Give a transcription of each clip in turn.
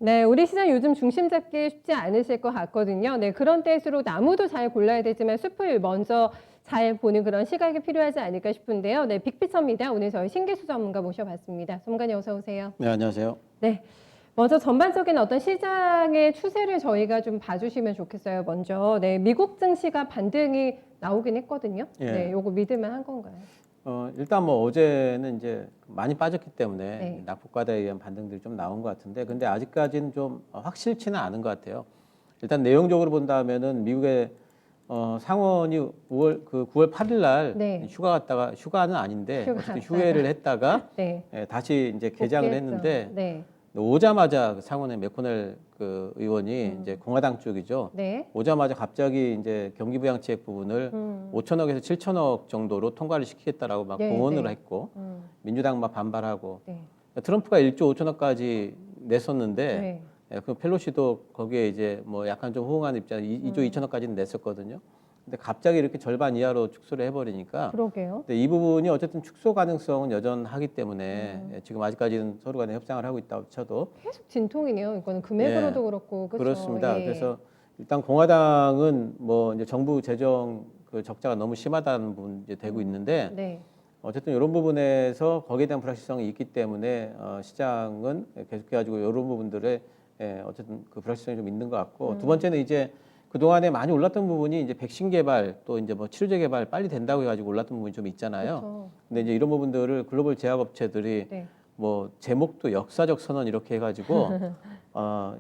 네, 우리 시장 요즘 중심 잡기 쉽지 않으실 것 같거든요. 네, 그런 때일수록 나무도 잘 골라야 되지만 숲을 먼저 잘 보는 그런 시각이 필요하지 않을까 싶은데요. 네, 빅피처입니다. 오늘 저희 신기수 전문가 모셔봤습니다. 전문가님 어서 오세요. 네, 안녕하세요. 네, 먼저 전반적인 어떤 시장의 추세를 저희가 좀 봐주시면 좋겠어요. 먼저, 네, 미국 증시가 반등이 나오긴 했거든요. 예. 네, 요거 믿을만 한 건가요? 일단 뭐 어제는 이제 많이 빠졌기 때문에 네. 낙폭과대에 의한 반등들이 좀 나온 것 같은데, 근데 아직까지는 좀 확실치는 않은 것 같아요. 일단 내용적으로 본다면은 미국의 상원이 9월 8일 날 네. 휴가 갔다가 휴가는 아닌데 휴가 어쨌든 갔다가. 휴회를 했다가 네, 다시 이제 개장을 복귀했죠. 했는데 네, 오자마자 그 상원의 맥코넬 그 의원이 이제 공화당 쪽이죠. 네. 오자마자 갑자기 이제 경기부양책 부분을 음. 5천억에서 7천억 정도로 통과를 시키겠다라고 막 네, 공언을 네. 했고 민주당 막 반발하고 네. 트럼프가 1조 5천억까지 냈었는데 네. 그 펠로시도 거기에 이제 뭐 약간 좀 호응하는 입장 2조 2천억까지는 냈었거든요. 근데 갑자기 이렇게 절반 이하로 축소를 해버리니까 그러게요. 근데 이 부분이 어쨌든 축소 가능성은 여전하기 때문에 지금 아직까지는 서로 간에 협상을 하고 있다고 쳐도 계속 진통이네요. 이거는 금액으로도 그렇고 그렇죠. 그렇습니다. 예. 그래서 일단 공화당은 뭐 이제 정부 재정 그 적자가 너무 심하다는 부분 이제 되고 있는데 네. 어쨌든 이런 부분에서 거기에 대한 불확실성이 있기 때문에 시장은 계속해가지고 이런 부분들에 어쨌든 그 불확실성이 좀 있는 것 같고 두 번째는 이제 그 동안에 많이 올랐던 부분이 이제 백신 개발 또 이제 뭐 치료제 개발 빨리 된다고 해가지고 올랐던 부분이 좀 있잖아요. 그렇죠. 근데 이제 이런 부분들을 글로벌 제약업체들이 네. 뭐 제목도 역사적 선언 이렇게 해가지고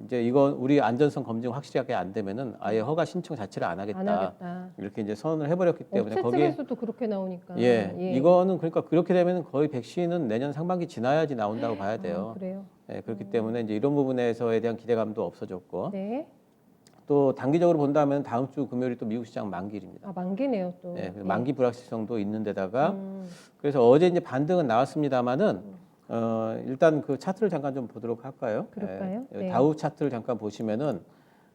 이제 이건 우리 안전성 검증 확실하게 안 되면은 아예 허가 신청 자체를 안 하겠다. 안 하겠다. 이렇게 이제 선언을 해버렸기 때문에 업체 거기에 측에서도 그렇게 나오니까. 이거는 그러니까 그렇게 되면 거의 백신은 내년 상반기 지나야지 나온다고 봐야 아, 돼요. 그래요. 그렇기 때문에 이제 이런 부분에서에 대한 기대감도 없어졌고 네. 또 단기적으로 본다면 다음 주 금요일이 또 미국 시장 만기일입니다. 아, 만기네요 또. 그래서 만기 불확실성도 있는 데다가 음. 그래서 어제 이제 반등은 나왔습니다만은 일단 그 차트를 잠깐 좀 보도록 할까요? 그럴까요? 네. 다우 차트를 잠깐 보시면은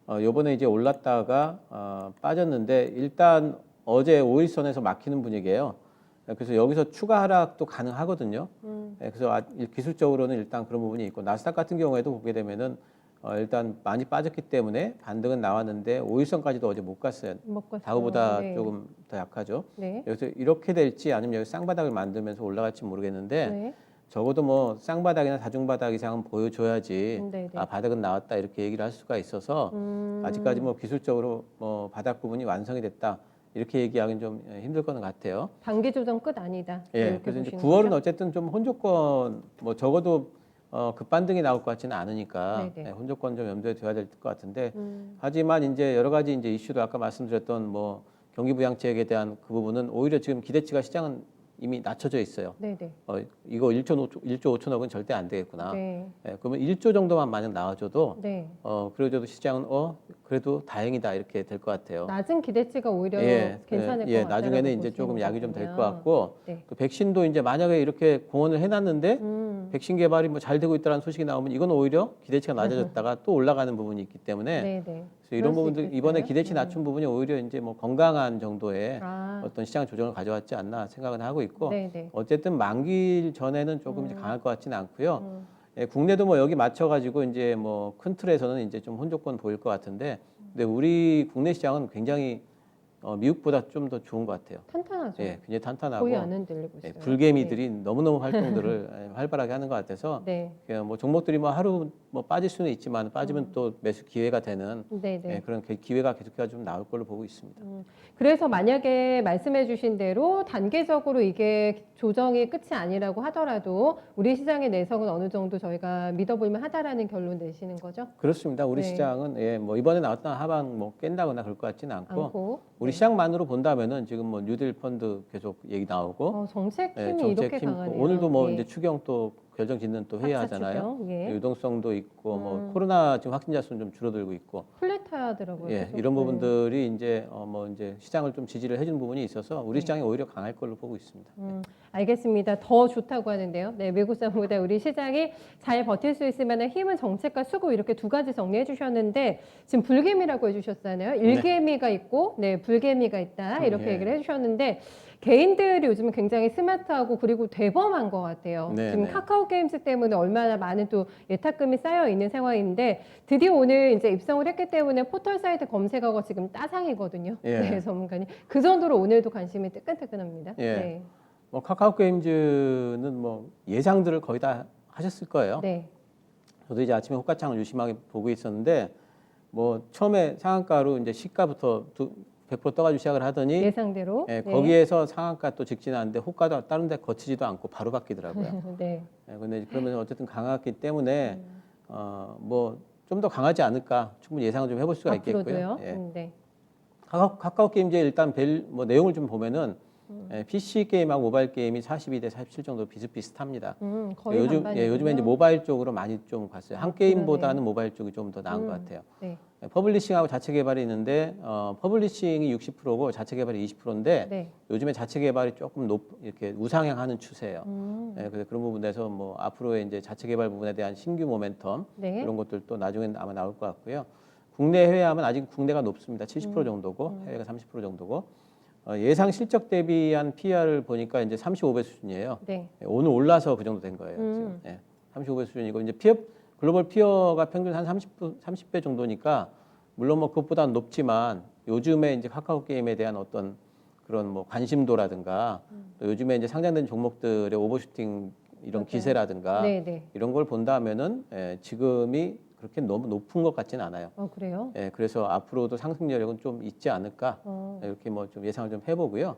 요번에 이제 올랐다가 빠졌는데 일단 어제 5일선에서 막히는 분위기예요. 그래서 여기서 추가 하락도 가능하거든요. 그래서 기술적으로는 일단 그런 부분이 있고 나스닥 같은 경우에도 보게 되면은 일단 많이 빠졌기 때문에 반등은 나왔는데 5일선까지도 어제 못 갔어요. 못 갔어요. 다우보다 네. 조금 더 약하죠. 네. 여기서 이렇게 될지 아니면 여기 쌍바닥을 만들면서 올라갈지 모르겠는데 네. 적어도 뭐 쌍바닥이나 다중바닥 이상은 보여줘야지 네, 네. 바닥은 나왔다 이렇게 얘기를 할 수가 있어서 아직까지 뭐 기술적으로 뭐 바닥 부분이 완성이 됐다 이렇게 얘기하기는 좀 힘들 거는 같아요. 단기 조정 끝 아니다. 이렇게 그래서 이제 보시는 9월은 거죠? 어쨌든 좀 혼조권 뭐 적어도 급반등이 나올 것 같지는 않으니까 네네. 혼조권 좀 염두에 둬야 될 것 같은데 하지만 이제 여러 가지 이제 이슈도 아까 말씀드렸던 뭐 경기부양책에 대한 그 부분은 오히려 지금 기대치가 시장은 이미 낮춰져 있어요. 네네. 이거 1조 5천억은 절대 안 되겠구나. 네. 그러면 1조 정도만 만약 나와줘도 네. 그래도 시장은 그래도 다행이다 이렇게 될 것 같아요. 낮은 기대치가 오히려 괜찮을 것 같다라고 나중에는 이제 조금 보시는 약이 좀 될 것 거군요. 같고 네. 또 백신도 이제 만약에 이렇게 공언을 해놨는데 백신 개발이 뭐 잘 되고 있다는 소식이 나오면 이건 오히려 기대치가 낮아졌다가 또 올라가는 부분이 있기 때문에 네네. 그래서 이런 부분들 이번에 기대치 낮춘 부분이 오히려 이제 뭐 건강한 정도의 아. 어떤 시장 조정을 가져왔지 않나 생각은 하고 있고 네네. 어쨌든 만기 전에는 조금 이제 강할 것 같지는 않고요. 국내도 뭐 여기 맞춰가지고 이제 뭐 큰 틀에서는 이제 좀 혼조권 보일 것 같은데 근데 우리 국내 시장은 굉장히 미국보다 좀 더 좋은 것 같아요. 탄탄하죠. 굉장히 탄탄하고 거의 안 흔들리고 있어요. 불개미들이 너무너무 활동들을 활발하게 하는 것 같아서 네. 그냥 뭐 종목들이 뭐 하루 뭐 빠질 수는 있지만 빠지면 또 매수 기회가 되는 네네. 그런 기회가 계속해서 좀 나올 걸로 보고 있습니다. 그래서 만약에 말씀해 주신 대로 단계적으로 이게 조정이 끝이 아니라고 하더라도 우리 시장의 내성은 어느 정도 저희가 믿어볼만 하다라는 결론 내시는 거죠? 그렇습니다. 우리 네. 시장은 뭐 이번에 나왔던 하방 뭐 깬다거나 그럴 것 같지는 않고 우리 네. 시장만으로 본다면은 지금 뭐 뉴딜 펀드 계속 얘기 나오고 정책 힘이 정책 이렇게 힘 강하네요. 오늘도 뭐 예. 이제 추경 또 결정 짓는 또 회의 4차 하잖아요. 추경, 예. 유동성도 있고 뭐 코로나 지금 확진자 수는 좀 줄어들고 있고 플랫하더라고요. 계속. 이런 부분들이 이제 뭐 이제 시장을 좀 지지를 해주는 부분이 있어서 우리 시장이 오히려 강할 걸로 보고 있습니다. 알겠습니다. 더 좋다고 하는데요. 네, 미국 시장보다 우리 시장이 잘 버틸 수 있을 만한 힘은 정책과 수고 이렇게 두 가지 정리해 주셨는데 지금 불개미라고 해주셨잖아요. 일개미가 있고 네, 불개미가 있다 이렇게 예. 얘기를 해주셨는데 개인들이 요즘 굉장히 스마트하고 그리고 대범한 것 같아요. 네, 지금 네. 카카오 게임즈 때문에 얼마나 많은 또 예탁금이 쌓여 있는 상황인데 드디어 오늘 이제 입성을 했기 때문에 포털 사이트 검색어가 지금 따상이거든요. 예. 네, 전문가님. 그 정도로 오늘도 관심이 뜨끈뜨끈합니다. 예. 네. 뭐 카카오 게임즈는 뭐 예상들을 거의 다 하셨을 거예요. 네. 저도 이제 아침에 호가창을 유심하게 보고 있었는데 뭐 처음에 상한가로 이제 시가부터 100% 떠가지고 시작을 하더니 예상대로. 예, 네. 거기에서 상한가 또 직진하는데 호가도 다른 데 거치지도 않고 바로 바뀌더라고요. 네. 예, 근데 그러면 어쨌든 강했기 때문에 뭐 좀 더 강하지 않을까 충분히 예상을 좀 해볼 수가 있겠고요. 앞으로도요. 예. 네. 카카오 게임즈 일단 뭐 내용을 좀 보면은 예, PC 게임하고 모바일 게임이 42대 47 정도 비슷비슷합니다. 거의 반반이군요. 요즘에 이제 모바일 쪽으로 많이 좀 갔어요. 한 게임보다는 그러네요. 모바일 쪽이 좀 더 나은 것 같아요. 네. 예, 퍼블리싱하고 자체 개발이 있는데 퍼블리싱이 60%고 자체 개발이 20%인데 네. 요즘에 자체 개발이 조금 이렇게 우상향하는 추세예요. 예, 그래서 그런 부분에서 뭐 앞으로의 이제 자체 개발 부분에 대한 신규 모멘텀 네. 이런 것들도 나중에 아마 나올 것 같고요. 국내 해외하면 아직 국내가 높습니다. 70% 정도고 해외가 30% 정도고 예상 실적 대비한 PR을 보니까 이제 35배 수준이에요. 네. 예, 오늘 올라서 그 정도 된 거예요. 지금. 예, 35배 수준이고 이제 글로벌 피어가 평균 한 30배 정도니까 물론 뭐 그것보다는 높지만 요즘에 이제 카카오 게임에 대한 어떤 그런 뭐 관심도라든가 또 요즘에 이제 상장된 종목들의 오버슈팅 이런 맞아요. 기세라든가 네, 네. 이런 걸 본다면은 지금이 그렇게 너무 높은 것 같지는 않아요. 그래요? 예, 그래서 앞으로도 상승 여력은 좀 있지 않을까 어. 이렇게 뭐 좀 예상을 좀 해보고요.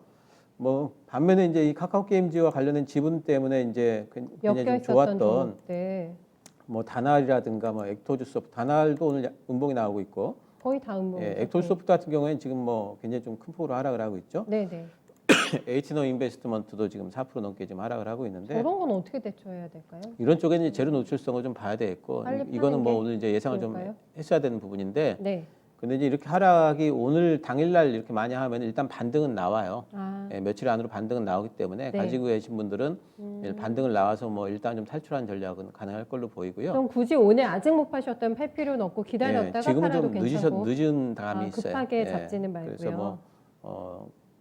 뭐 반면에 이제 이 카카오 게임즈와 관련된 지분 때문에 이제 굉장히 엮여 좀 있었던 좋았던 종목들 뭐 다날이라든가 뭐 액토즈소프트, 다날도 오늘 음봉이 나오고 있고, 거의 다 음봉이죠. 예, 액토즈소프트 같은 경우에는 지금 뭐 굉장히 좀 큰 폭으로 하락을 하고 있죠. 네, 네. H노 인베스트먼트도 지금 4% 넘게 지금 하락을 하고 있는데 저런 건 어떻게 대처해야 될까요? 이런 쪽에는 이제 재료 노출성을 좀 봐야 되겠고 빨리 이거는 파는 뭐 게 오늘 이제 예상을 좋을까요? 좀 했어야 되는 부분인데 네. 근데 이제 이렇게 하락이 오늘 당일날 이렇게 많이 하면 일단 반등은 나와요. 아, 예, 며칠 안으로 반등은 나오기 때문에 네. 가지고 계신 분들은 반등을 나와서 뭐 일단 좀 탈출하는 전략은 가능할 걸로 보이고요. 그럼 굳이 오늘 아직 못 파셨던 팔 필요는 없고 예, 기다렸다가 지금은 팔아도 좀 괜찮고. 늦은 감이 있어요. 급하게 예, 잡지는 그래서 말고요.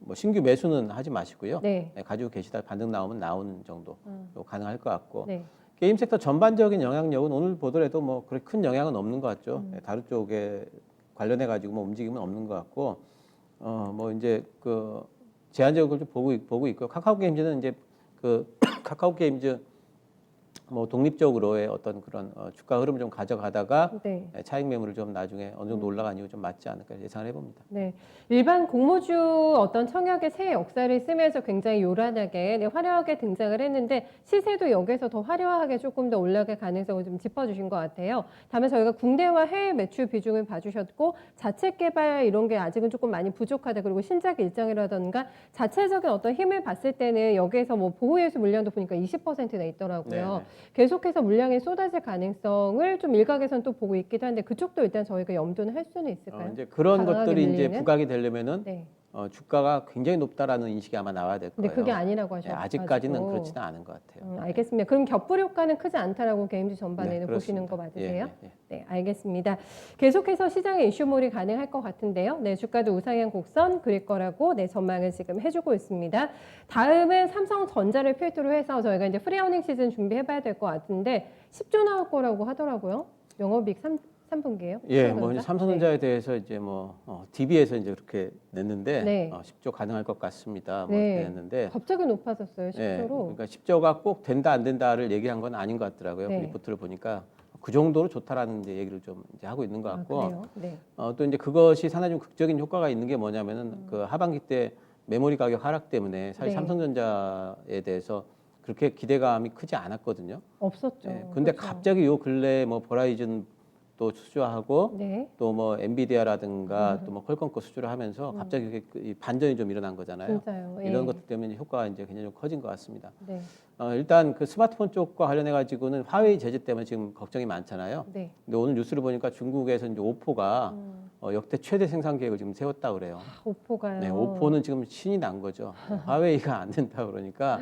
뭐 신규 매수는 하지 마시고요. 네. 예, 가지고 계시다 반등 나오면 나오는 정도 가능할 것 같고 네. 게임 섹터 전반적인 영향력은 오늘 보더라도 뭐 그렇게 큰 영향은 없는 것 같죠. 예, 다른 쪽에 관련해 가지고 뭐 움직임은 없는 것 같고 뭐 이제 그 제한적으로 좀 보고 있고 카카오 게임즈는 이제 그 카카오 게임즈 뭐 독립적으로의 어떤 그런 주가 흐름을 좀 가져가다가 네. 차익 매물을 좀 나중에 어느 정도 올라간 이후 좀 맞지 않을까 예상을 해봅니다. 네. 일반 공모주 어떤 청약의 새 역사를 쓰면서 굉장히 요란하게, 네, 화려하게 등장을 했는데 시세도 여기서 더 화려하게 조금 더 올라갈 가능성을 좀 짚어주신 것 같아요. 다음에 저희가 국내와 해외 매출 비중을 봐주셨고 자체 개발 이런 게 아직은 조금 많이 부족하다. 그리고 신작 일정이라던가 자체적인 어떤 힘을 봤을 때는 여기에서 뭐 보호예수 물량도 보니까 20%나 있더라고요. 네네. 계속해서 물량이 쏟아질 가능성을 좀 일각에서는 또 보고 있기도 한데 그쪽도 일단 저희가 염두는 할 수는 있을까요? 이제 그런 강하게 것들이 이제 밀리는? 부각이 되려면은 네. 주가가 굉장히 높다라는 인식이 아마 나와야 될 근데 거예요. 그게 아니라고 예, 하셔가지고. 아직까지는 그렇지는 않은 것 같아요. 알겠습니다. 그럼 겹불 효과는 크지 않다라고 게임즈 네, 전반에는 보시는 그렇습니다. 거 맞으세요? 예, 예. 네, 알겠습니다. 계속해서 시장의 이슈몰이 가능할 것 같은데요. 네, 주가도 우상향 곡선 그릴 거라고 네, 전망을 지금 해주고 있습니다. 다음은 삼성전자를 필두로 해서 저희가 이제 프리어닝 시즌 준비해봐야 될 것 같은데 10조 나올 거라고 하더라고요. 영업이익 3분기예요. 예, 뭐 이제 삼성전자에 대해서 이제 뭐 DB에서 이제 그렇게 냈는데 네. 10조 가능할 것 같습니다. 뭐 네. 이렇게 냈는데 갑자기 높아졌어요. 예, 10조로. 그러니까 10조가 꼭 된다 안 된다를 얘기한 건 아닌 것 같더라고요. 네. 리포트를 보니까 그 정도로 좋다라는 이제 얘기를 좀 이제 하고 있는 것 같고 그래요? 네. 또 이제 그것이 상당히 좀 극적인 효과가 있는 게 뭐냐면은 그 하반기 때 메모리 가격 하락 때문에 사실 네. 삼성전자에 대해서 그렇게 기대감이 크지 않았거든요. 없었죠. 예, 근데 그렇죠. 갑자기 요 근래 뭐 버라이즌 또 수주하고 네. 또 뭐 엔비디아라든가 또 뭐 퀄컴 거 수주를 하면서 갑자기 이렇게 이 반전이 좀 일어난 거잖아요. 진짜요. 예. 이런 것들 때문에 효과가 이제 굉장히 좀 커진 것 같습니다. 네. 일단 그 스마트폰 쪽과 관련해 가지고는 화웨이 제재 때문에 지금 걱정이 많잖아요. 네. 근데 오늘 뉴스를 보니까 중국에서 이제 오포가 역대 최대 생산 계획을 지금 세웠다 그래요. 오포가요. 네, 오포는 지금 신이 난 거죠. 화웨이가 안 된다 그러니까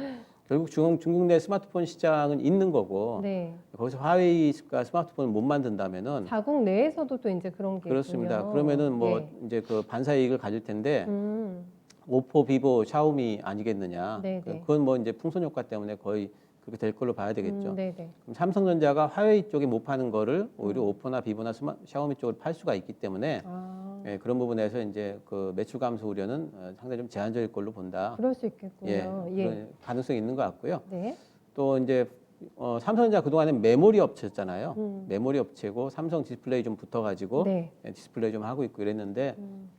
결국 중국 내 스마트폰 시장은 있는 거고 네. 거기서 화웨이가 스마트폰을 못 만든다면은 자국 내에서도 또 이제 그런 게 그렇습니다. 있군요. 그러면은 뭐 예. 이제 그 반사 이익을 가질 텐데 오포, 비보, 샤오미 아니겠느냐. 네, 네. 그건 뭐 이제 풍선 효과 때문에 거의 그렇게 될 걸로 봐야 되겠죠. 네, 네. 그럼 삼성전자가 화웨이 쪽에 못 파는 거를 오히려 음. 오포나 비보나 샤오미 쪽으로 팔 수가 있기 때문에 아, 예, 그런 부분에서 이제 그 매출 감소 우려는 상당히 좀 제한적일 걸로 본다. 그럴 수 있겠군요. 예, 예. 그런 가능성이 있는 것 같고요. 네. 또 이제 삼성전자 그동안에 메모리 업체였잖아요. 음. 메모리 업체고 삼성 디스플레이 좀 붙어가지고 네. 디스플레이 좀 하고 있고 이랬는데 음.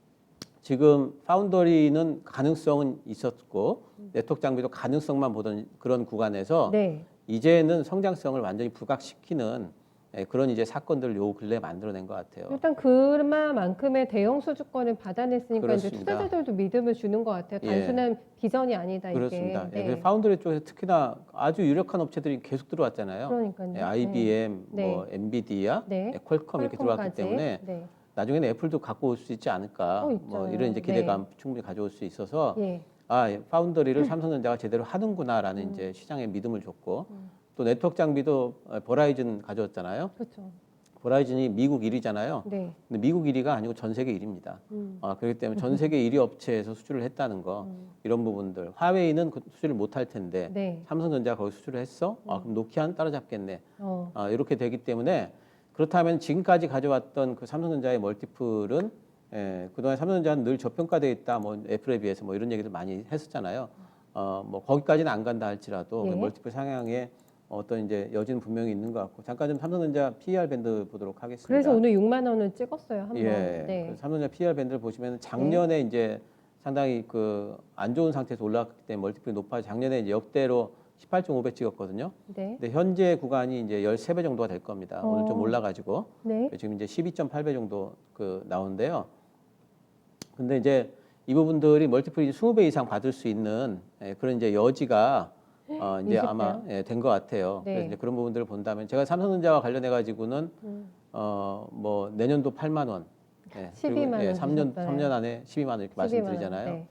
지금 파운더리는 가능성은 있었고 네트워크 장비도 가능성만 보던 그런 구간에서 네. 이제는 성장성을 완전히 부각시키는 그런 이제 사건들을 요 근래 만들어낸 것 같아요. 일단 그만큼의 대형 수주권을 받아냈으니까 이제 그렇습니다. 투자자들도 믿음을 주는 것 같아요. 예. 단순한 비전이 아니다 그렇습니다. 이게. 예, 네. 그래서 파운드리 쪽에서 특히나 아주 유력한 업체들이 계속 들어왔잖아요. 그러니까요. 예, IBM, 네. 뭐 엔비디아, 네. 퀄컴 이렇게 들어왔기 퀄컴까지. 때문에 네. 나중에는 애플도 갖고 올 수 있지 않을까. 뭐 있잖아요. 이런 이제 기대감 충분히 가져올 수 있어서 예. 파운더리를 삼성전자가 제대로 하는구나라는 이제 시장에 믿음을 줬고 음. 또 네트워크 장비도 버라이즌 가져왔잖아요. 그렇죠. 버라이즌이 미국 1위잖아요. 네. 근데 미국 1위가 아니고 전 세계 1위입니다. 그렇기 때문에 전 세계 1위 업체에서 수주를 했다는 거 이런 부분들. 화웨이는 그 수주를 못 할 텐데 네. 삼성전자가 거기 수주를 했어. 그럼 노키아는 따라잡겠네. 어. 이렇게 되기 때문에 그렇다면 지금까지 가져왔던 그 삼성전자의 멀티플은 그동안 삼성전자는 늘 저평가되어 있다. 뭐 애플에 비해서 뭐 이런 얘기들 많이 했었잖아요. 뭐 거기까지는 안 간다 할지라도 예. 그 멀티플 상향에 어떤 이제 여지는 분명히 있는 것 같고 잠깐 좀 삼성전자 PER 밴드 보도록 하겠습니다. 그래서 오늘 6만 원을 찍었어요 한번. 예, 네. 그 삼성전자 PER 밴드를 보시면 작년에 이제 상당히 그 안 좋은 상태에서 올라갔기 때문에 멀티플이 높아 작년에 이제 역대로 18.5배 찍었거든요. 네. 근데 현재 구간이 이제 13배 정도가 될 겁니다. 오늘 좀 올라가지고 네. 지금 이제 12.8배 정도 그 나오는데요. 근데 이제 이 부분들이 멀티플이 20배 이상 받을 수 있는 그런 이제 여지가 이제 20배요? 아마 된 것 같아요. 네. 그래서 이제 그런 부분들을 본다면 제가 삼성전자와 관련해 가지고는 뭐 내년도 8만 원, 12만 원 3년 주셨잖아요. 3년 안에 12만 원 이렇게 12만 원, 말씀드리잖아요. 네.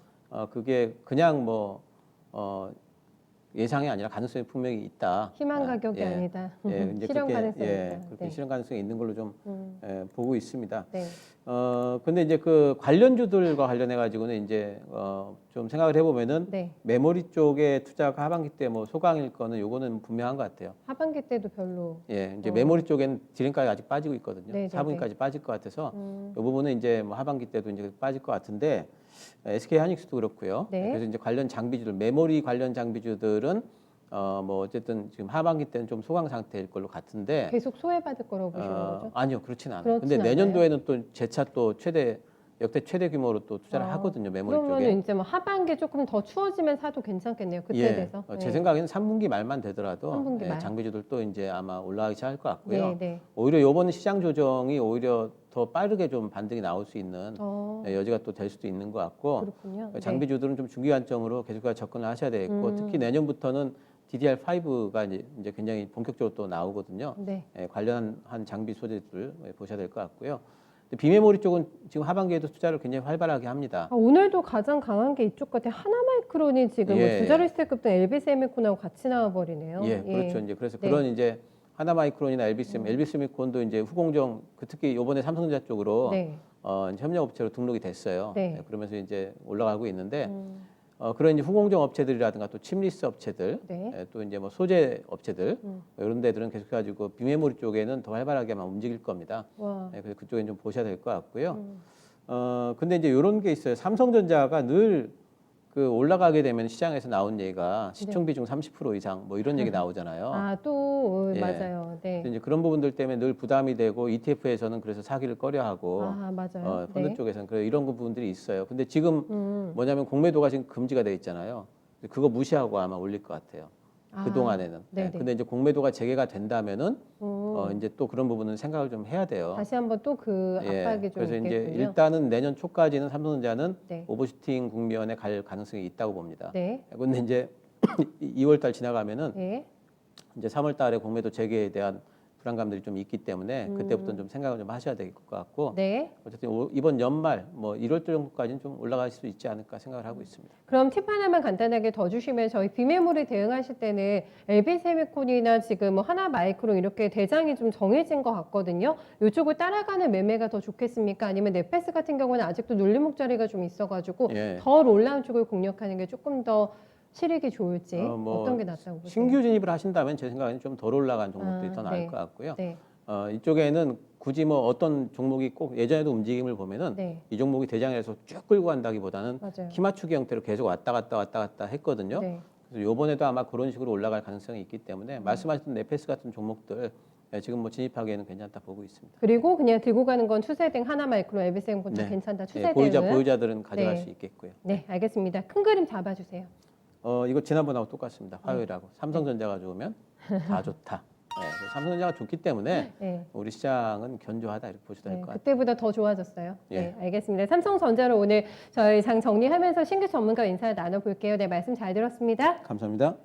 그게 그냥 뭐 예상이 아니라 가능성이 분명히 있다. 희망 가격이 예. 아니다. 이제 실현 그렇게, 가능성이 있다. 그렇게 네. 실현 가능성이 있는 걸로 좀 보고 있습니다. 네. 근데 이제 그 관련주들과 관련해 가지고는 이제 좀 생각을 해보면은 네. 메모리 쪽에 투자가 하반기 때 뭐 소강일 거는 요거는 분명한 것 같아요. 하반기 때도 별로. 예, 이제 메모리 쪽에는 디램까지 아직 빠지고 있거든요. 네, 네, 4분기까지 빠질 것 같아서 음. 이 부분은 이제 뭐 하반기 때도 이제 빠질 것 같은데 SK 하이닉스도 그렇고요. 네. 그래서 이제 관련 장비주들, 메모리 관련 장비주들은 뭐 어쨌든 지금 하반기 때는 좀 소강 상태일 걸로 같은데 계속 소외받을 거라고 보시는 거죠? 아니요, 그렇진 않아요. 그렇진 근데 않아요? 내년도에는 또 재차 또 역대 최대 규모로 또 투자를 하거든요, 메모리 그러면 쪽에. 이제 뭐 하반기 조금 더 추워지면 사도 괜찮겠네요. 그때 예, 돼서. 제 생각에는 3분기 말만 되더라도 3분기 말. 장비주들도 이제 아마 올라가기 시작할 것 같고요. 네, 네. 오히려 이번 시장 조정이 오히려 더 빠르게 좀 반등이 나올 수 있는 여지가 또 될 수도 있는 것 같고 그렇군요. 네. 장비주들은 좀 중기 관점으로 계속해서 접근을 하셔야 되겠고 특히 내년부터는 DDR5가 이제 굉장히 본격적으로 또 나오거든요. 네. 관련한 장비 소재들 보셔야 될 것 같고요. 근데 비메모리 쪽은 지금 하반기에도 투자를 굉장히 활발하게 합니다. 오늘도 가장 강한 게 이쪽 같아요. 하나마이크론이 지금 뭐 예. 두자리스테급등 LB세미콘하고 같이 나와버리네요. 예, 그렇죠. 이제 그래서 네. 그런 이제 하나마이크론이나 LB세미콘도 이제 후공정 특히 이번에 삼성전자 쪽으로 네. 이제 협력 업체로 등록이 됐어요. 네. 그러면서 이제 올라가고 있는데 그런 이제 후공정 업체들이라든가 또 칩리스 업체들, 네. 또 이제 뭐 소재 업체들 이런 데들은 계속 가지고 비메모리 쪽에는 더 활발하게 아마 움직일 겁니다. 와. 그래서 그쪽에 좀 보셔야 될 것 같고요. 근데 이제 이런 게 있어요. 삼성전자가 늘 그 올라가게 되면 시장에서 나온 얘기가 시총 비중 30% 이상 뭐 이런 얘기 나오잖아요. 또 예. 맞아요. 네. 그래서 이제 그런 부분들 때문에 늘 부담이 되고 ETF에서는 그래서 사기를 꺼려하고 맞아요. 펀드 네. 쪽에서는 그래 이런 부분들이 있어요. 근데 지금 뭐냐면 공매도가 지금 금지가 돼 있잖아요. 그거 무시하고 아마 올릴 것 같아요. 그 동안에는. 네네. 근데 이제 공매도가 재개가 된다면은 이제 또 그런 부분은 생각을 좀 해야 돼요. 다시 한번 또 그 압박이 좀 그래서 이제 있겠군요. 일단은 내년 초까지는 삼성전자는 네. 오버슈팅 국면에 갈 가능성이 있다고 봅니다. 네. 근데 이제 2월 달 지나가면은 네. 이제 3월 달에 공매도 재개에 대한 불안감들이 좀 있기 때문에 그때부터는 좀 생각을 좀 하셔야 될 것 같고 네. 어쨌든 이번 연말 뭐 1월 정도까지는 좀 올라갈 수 있지 않을까 생각을 하고 있습니다. 그럼 팁 하나만 간단하게 더 주시면 저희 비매물에 대응하실 때는 LB세미콘이나 지금 뭐 하나마이크론 이렇게 대장이 좀 정해진 것 같거든요. 이쪽을 따라가는 매매가 더 좋겠습니까? 아니면 넷패스 같은 경우는 아직도 눌림목자리가 좀 있어가지고 예. 더 롤라운 쪽을 공략하는 게 조금 더 실익이 좋을지 뭐 어떤 게 낫다고 보세요? 신규 진입을 하신다면 제 생각에는 좀 덜 올라간 종목들이 더 나을 네. 것 같고요. 네. 이쪽에는 굳이 뭐 어떤 종목이 꼭 예전에도 움직임을 보면은 네. 이 종목이 대장에서 쭉 끌고 간다기보다는 맞아요. 키 맞추기 형태로 계속 왔다 갔다 했거든요. 네. 그래서 요번에도 아마 그런 식으로 올라갈 가능성이 있기 때문에 말씀하셨던 네페스 같은 종목들 지금 뭐 진입하기에는 괜찮다 보고 있습니다. 그리고 그냥 들고 가는 건 추세등 하나마이크론, LB세미콘 다 네. 괜찮다. 네, 추세등은. 보유자들은 가져갈 네. 수 있겠고요. 네, 알겠습니다. 큰 그림 잡아주세요. 이거 지난번하고 똑같습니다. 화요일하고 삼성전자가 좋으면 다 좋다. 네, 그래서 삼성전자가 좋기 때문에 네. 우리 시장은 견조하다 이렇게 보셔도 될 네, 것 같아요. 그때보다 더 좋아졌어요. 예. 네, 알겠습니다. 삼성전자로 오늘 저희 장 정리하면서 신규 전문가 인사 나눠볼게요. 네, 말씀 잘 들었습니다. 감사합니다.